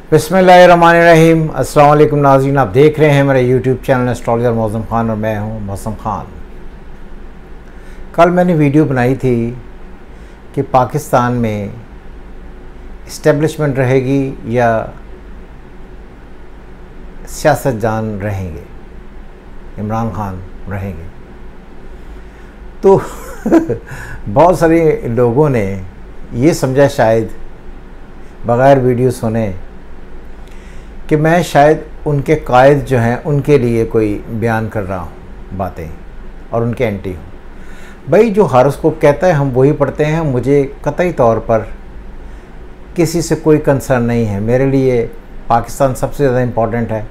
बिस्मिल्लाहिर्रहमानिर्रहीम। अस्सलाम वालेकुम नाज़रीन, आप देख रहे हैं मेरा YouTube channel astrologer Mauzam Khan और मैं हूं मौज़म ख़ान। कल मैंने वीडियो बनाई थी कि पाकिस्तान में इस्टेब्लिशमेंट रहेगी या सियासतदान रहेंगे, इमरान खान रहेंगे। तो बहुत सारे लोगों ने ये समझा शायद बग़ैर वीडियो सुने कि मैं शायद उनके कायद जो हैं उनके लिए कोई बयान कर रहा हूँ बातें और उनके एंटी हूँ। भाई, जो हॉरोस्कोप कहता है हम वही पढ़ते हैं। मुझे कतई तौर पर किसी से कोई कंसर्न नहीं है। मेरे लिए पाकिस्तान सबसे ज़्यादा इम्पॉर्टेंट है।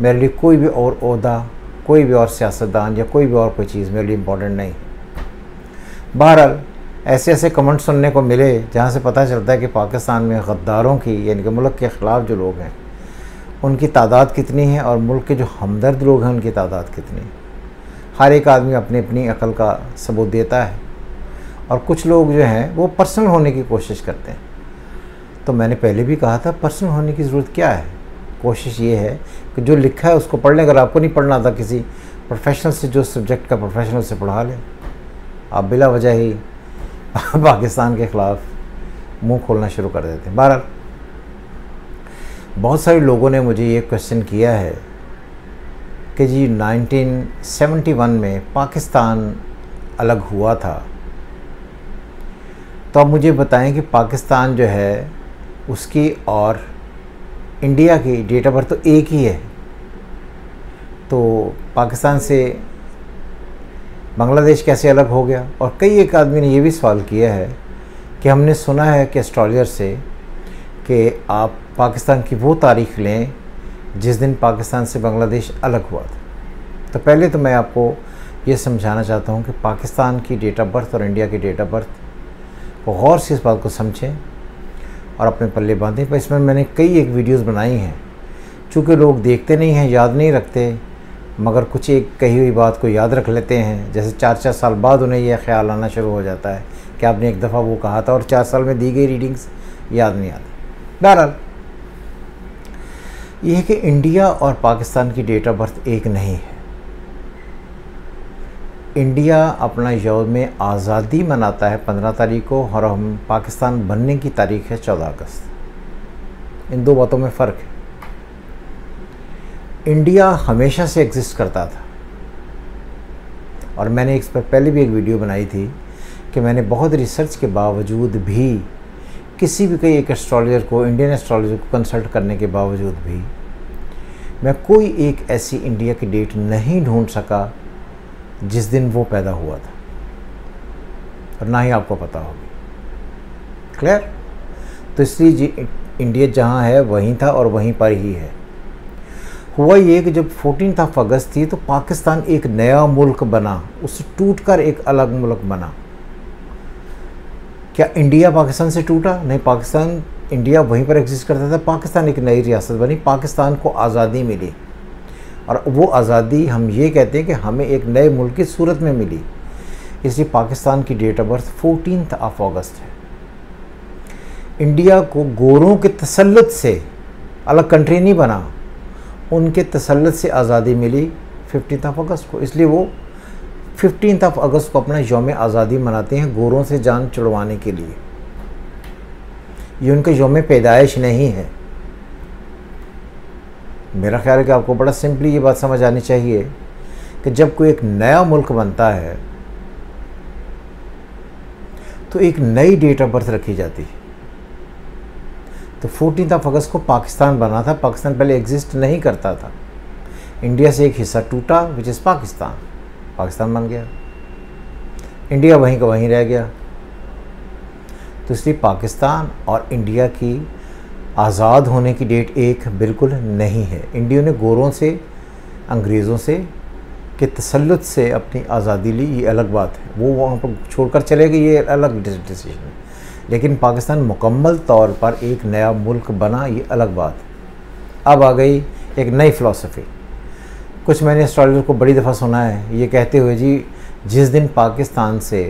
मेरे लिए कोई भी और ओहदा, कोई भी और सियासतदान या कोई भी और कोई चीज़ मेरे लिए इम्पॉर्टेंट नहीं। बहरहाल ऐसे ऐसे कमेंट सुनने को मिले जहाँ से पता चलता है कि पाकिस्तान में गद्दारों की, यानी कि मुल्क के ख़िलाफ़ जो लोग हैं उनकी तादाद कितनी है और मुल्क के जो हमदर्द लोग हैं उनकी तादाद कितनी है। हर एक आदमी अपनी अपनी अकल का सबूत देता है और कुछ लोग जो हैं वो पर्सनल होने की कोशिश करते हैं। तो मैंने पहले भी कहा था, पर्सनल होने की ज़रूरत क्या है। कोशिश ये है कि जो लिखा है उसको पढ़ लें। अगर आपको नहीं पढ़ना था, किसी प्रोफेशनल से, जो सब्जेक्ट का प्रोफेशनल से पढ़ा लें। आप बिला वजह ही पाकिस्तान के ख़िलाफ़ मुंह खोलना शुरू कर देते हैं। बहरहाल बहुत सारे लोगों ने मुझे ये क्वेश्चन किया है कि जी 1971 में पाकिस्तान अलग हुआ था, तो अब मुझे बताएं कि पाकिस्तान जो है उसकी और इंडिया की डेट ऑफ बर्थ तो एक ही है, तो पाकिस्तान से बांग्लादेश कैसे अलग हो गया। और कई एक आदमी ने ये भी सवाल किया है कि हमने सुना है कि एस्ट्रोलॉजर से कि आप पाकिस्तान की वो तारीख़ लें जिस दिन पाकिस्तान से बांग्लादेश अलग हुआ था। तो पहले तो मैं आपको ये समझाना चाहता हूँ कि पाकिस्तान की डेट ऑफ बर्थ और इंडिया की डेट ऑफ बर्थ को गौर से इस बात को समझें और अपने पल्ले बांधें। पर इसमें मैंने कई एक वीडियोस बनाई हैं, चूँकि लोग देखते नहीं हैं, याद नहीं रखते, मगर कुछ एक कही हुई बात को याद रख लेते हैं। जैसे 4-4 साल बाद उन्हें यह ख्याल आना शुरू हो जाता है कि आपने एक दफ़ा वो कहा था और 4 साल में दी गई रीडिंग्स याद नहीं आती। बहरहाल ये है कि इंडिया और पाकिस्तान की डेट ऑफ बर्थ एक नहीं है। इंडिया अपना यौम आज़ादी मनाता है 15 तारीख को और हम पाकिस्तान बनने की तारीख है 14 अगस्त। इन दो बातों में फ़र्क है। इंडिया हमेशा से एग्जिस्ट करता था और मैंने इस पर पहले भी एक वीडियो बनाई थी कि मैंने बहुत रिसर्च के बावजूद भी, किसी भी कई एक एस्ट्रोलॉजर को, इंडियन एस्ट्रोलॉजर को कंसल्ट करने के बावजूद भी मैं कोई एक ऐसी इंडिया की डेट नहीं ढूंढ सका जिस दिन वो पैदा हुआ था, और ना ही आपको पता होगी। क्लियर? तो इसलिए इंडिया जहाँ है वहीं था और वहीं पर ही है। हुआ ये कि जब 14 अगस्त थी तो पाकिस्तान एक नया मुल्क बना, उससे टूटकर एक अलग मुल्क बना। क्या इंडिया पाकिस्तान से टूटा? नहीं, पाकिस्तान, इंडिया वहीं पर एग्जिस्ट करता था। पाकिस्तान एक नई रियासत बनी, पाकिस्तान को आज़ादी मिली और वो आज़ादी हम ये कहते हैं कि हमें एक नए मुल्क की सूरत में मिली। इसलिए पाकिस्तान की डेट ऑफ बर्थ 14 अगस्त है। इंडिया को गोरों के तसल्लुत से अलग कंट्री नहीं बना, उनके तसल्लुत से आज़ादी मिली 15 अगस्त को। इसलिए वो 15 अगस्त को अपना यौम आज़ादी मनाते हैं, गोरों से जान छुड़वाने के लिए। ये उनका यौम पैदाइश नहीं है। मेरा ख्याल है कि आपको बड़ा सिंपली ये बात समझ आनी चाहिए कि जब कोई एक नया मुल्क बनता है तो एक नई डेट ऑफ बर्थ रखी जाती है। तो 14 अगस्त को पाकिस्तान बना था। पाकिस्तान पहले एग्जिस्ट नहीं करता था। इंडिया से एक हिस्सा टूटा, विच इज़ पाकिस्तान। पाकिस्तान बन गया, इंडिया वहीं का वहीं रह गया। तो इसलिए पाकिस्तान और इंडिया की आज़ाद होने की डेट एक बिल्कुल नहीं है। इंडिया ने गोरों से, अंग्रेज़ों से के तसल्लुत से अपनी आज़ादी ली, ये अलग बात है। वो वहाँ पर छोड़कर चले गए, ये अलग डिसीजन है। लेकिन पाकिस्तान मुकम्मल तौर पर एक नया मुल्क बना, ये अलग बात है। अब आ गई एक नई फ़िलासफ़ी। कुछ मैंने एस्ट्रोलॉजर को बड़ी दफ़ा सुना है ये कहते हुए, जी जिस दिन पाकिस्तान से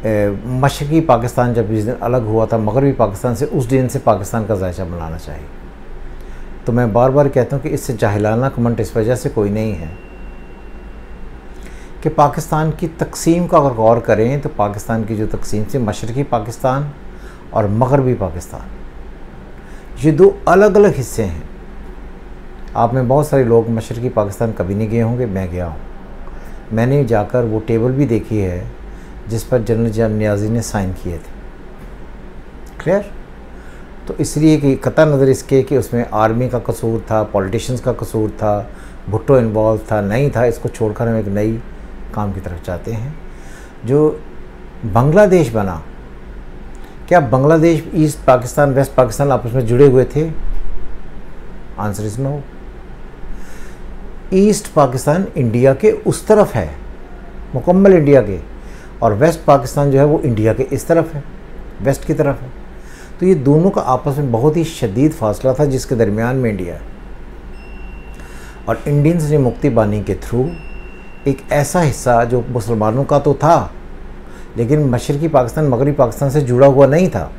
मशरक़ी पाकिस्तान जब जिस दिन अलग हुआ था मगरबी पाकिस्तान से, उस दिन से पाकिस्तान का जायजा बनाना चाहिए। तो मैं बार बार कहता हूँ कि इससे जाहिलाना कमेंट इस वजह से कोई नहीं है कि पाकिस्तान की तकसीम का अगर गौर करें तो पाकिस्तान की जो तकसीम से मशरक़ी पाकिस्तान और मगरबी पाकिस्तान, ये दो अलग अलग हिस्से हैं। आप में बहुत सारे लोग मशरक़ी पाकिस्तान कभी नहीं गए होंगे, मैं गया हूँ। मैंने जाकर वो टेबल भी देखी है जिस पर जनरल नियाज़ी ने साइन किए थे। क्लियर? तो इसलिए कि कतई नज़र इसके कि उसमें आर्मी का कसूर था, पॉलिटिशियंस का कसूर था, भुट्टो इन्वॉल्व था, नहीं था, इसको छोड़कर हम एक नई काम की तरफ जाते हैं। जो बांग्लादेश बना, क्या बांग्लादेश, ईस्ट पाकिस्तान, वेस्ट पाकिस्तान आपस में जुड़े हुए थे? Answer is no. East Pakistan India के उस तरफ है, मुकम्मल इंडिया के, और वेस्ट पाकिस्तान जो है वो इंडिया के इस तरफ है, वेस्ट की तरफ है। तो ये दोनों का आपस में बहुत ही शदीद फासला था जिसके दरमियान में इंडिया है। और इंडियंस ने मुक्ति बानी के थ्रू एक ऐसा हिस्सा जो मुसलमानों का तो था लेकिन मशरक़ी पाकिस्तान मगरबी पाकिस्तान से जुड़ा हुआ नहीं था,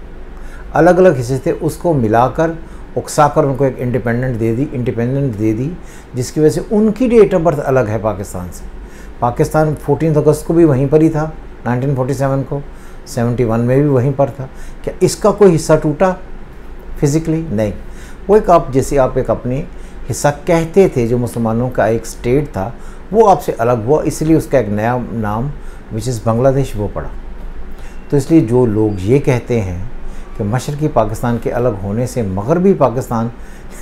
अलग अलग हिस्से थे, उसको मिलाकर उकसाकर उनको एक इंडिपेंडेंट दे दी, जिसकी वजह से उनकी डेट ऑफ बर्थ अलग है पाकिस्तान से। पाकिस्तान 14 अगस्त को भी वहीं पर ही था, 1947 को, 71 में भी वहीं पर था। क्या इसका कोई हिस्सा टूटा फिज़िकली? नहीं। वो एक आप जैसे आप एक अपने हिस्सा कहते थे जो मुसलमानों का एक स्टेट था, वो आपसे अलग हुआ, इसलिए उसका एक नया नाम विच इज़ बांग्लादेश वो पड़ा। तो इसलिए जो लोग ये कहते हैं कि मशरक़ी पाकिस्तान के अलग होने से मगरबी पाकिस्तान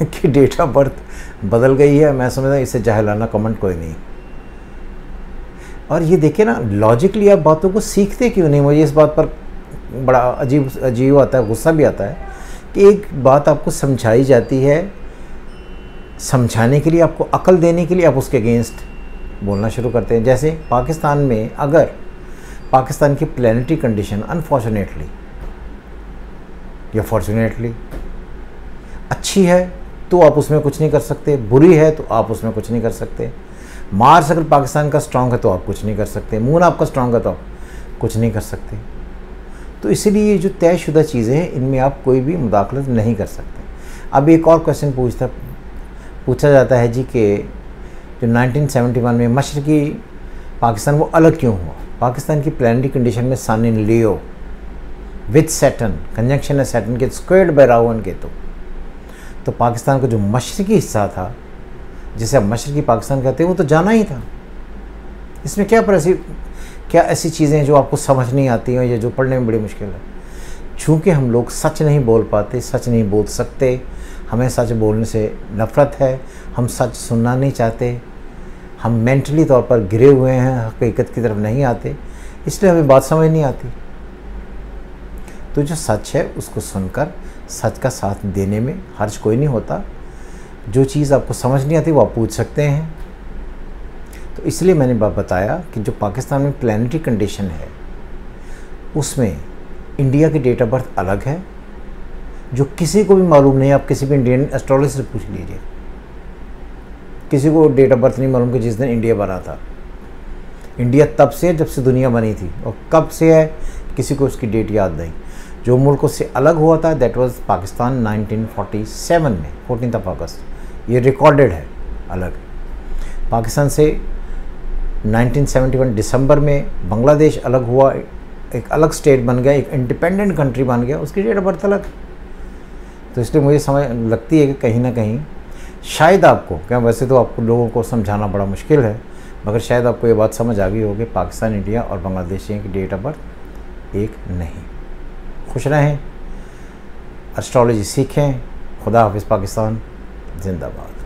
की डेट ऑफ बर्थ बदल गई है, मैं समझता हूँ इससे जाहिलाना कमेंट कोई नहीं। और ये देखिए ना, लॉजिकली आप बातों को सीखते क्यों नहीं? मुझे इस बात पर बड़ा अजीब आता है, गुस्सा भी आता है कि एक बात आपको समझाई जाती है, समझाने के लिए, आपको अकल देने के लिए आप उसके अगेंस्ट बोलना शुरू करते हैं। जैसे पाकिस्तान में अगर पाकिस्तान की प्लानिटरी कंडीशन अनफॉर्चुनेटली या फॉर्चुनेटली अच्छी है तो आप उसमें कुछ नहीं कर सकते, बुरी है तो आप उसमें कुछ नहीं कर सकते। मार्स अगर पाकिस्तान का स्ट्रॉन्ग है तो आप कुछ नहीं कर सकते, मून आपका स्ट्रॉन्ग है तो आप कुछ नहीं कर सकते। तो इसीलिए ये जो तयशुदा चीज़ें हैं इनमें आप कोई भी मुदाखलत नहीं कर सकते। अब एक और क्वेश्चन पूछा जाता है जी कि जो 1971 में मशरक़ी पाकिस्तान वो अलग क्यों हुआ? पाकिस्तान की प्लानिटरी कंडीशन में sun in Leo with Saturn, conjunction है सैटर्न के, squared by Rahu and Ketu. तो पाकिस्तान का जो मशरक़ी हिस्सा था जिसे अब मशरक़ी पाकिस्तान कहते हैं वो तो जाना ही था। इसमें क्या ऐसी चीज़ें जो आपको समझ नहीं आती हैं या जो पढ़ने में बड़ी मुश्किल है? चूँकि हम लोग सच नहीं बोल पाते, सच नहीं बोल सकते, हमें सच बोलने से नफ़रत है, हम सच सुनना नहीं चाहते, हम मेंटली तौर पर गिरे हुए हैं, हकीकत की तरफ नहीं आते, इसलिए हमें बात समझ नहीं आती। तो जो सच है उसको सुनकर सच का साथ देने में हर्ज कोई नहीं होता। जो चीज़ आपको समझ नहीं आती वो आप पूछ सकते हैं। तो इसलिए मैंने बताया कि जो पाकिस्तान में प्लानिटरी कंडीशन है उसमें इंडिया की डेट ऑफ बर्थ अलग है, जो किसी को भी मालूम नहीं। आप किसी भी इंडियन एस्ट्रोलॉजर से पूछ लीजिए, किसी को डेट ऑफ बर्थ नहीं मालूम कि जिस दिन इंडिया बना था। इंडिया तब से जब से दुनिया बनी थी, और कब से है किसी को उसकी डेट याद नहीं। जो मुल्क उससे अलग हुआ था दैट वाज पाकिस्तान 1947 में 14 अगस्त, ये रिकॉर्डेड है अलग। पाकिस्तान से 1971 दिसंबर में बांग्लादेश अलग हुआ, एक अलग स्टेट बन गया, एक इंडिपेंडेंट कंट्री बन गया, उसकी डेट ऑफ बर्थ अलग। तो इसलिए मुझे समझ लगती है कि कहीं ना कहीं शायद आपको, क्या वैसे तो आपको लोगों को समझाना बड़ा मुश्किल है, मगर शायद आपको ये बात समझ आ गई होगी पाकिस्तान, इंडिया और बांग्लादेशियों की डेट ऑफ बर्थ एक नहीं। खुश रहें, एस्ट्रोलॉजी सीखें। खुदा हाफिज़। पाकिस्तान जिंदाबाद।